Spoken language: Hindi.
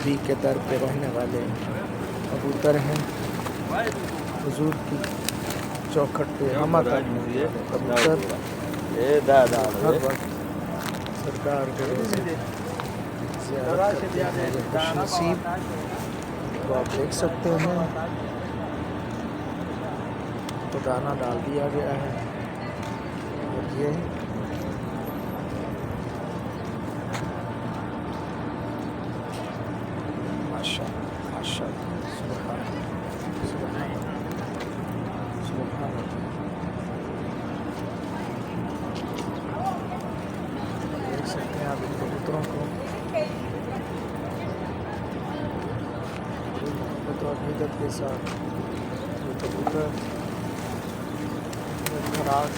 नबी के दर पे रहने वाले कबूतर हैं। हुजूर की चौखट पे हम करने वाले कबूतर हर वक्त सरकार के ज़ियारत करते हैं। ये खुश नसीब को आप देख सकते हैं, तो दाना डाल दिया गया है। और ये माशाअल्लाह माशाअल्लाह सुभान सुभान सुभान। देख सकते हैं आप इन कबूतरों को मोहब्बत और हिदत के साथ। ये कबूतर खराश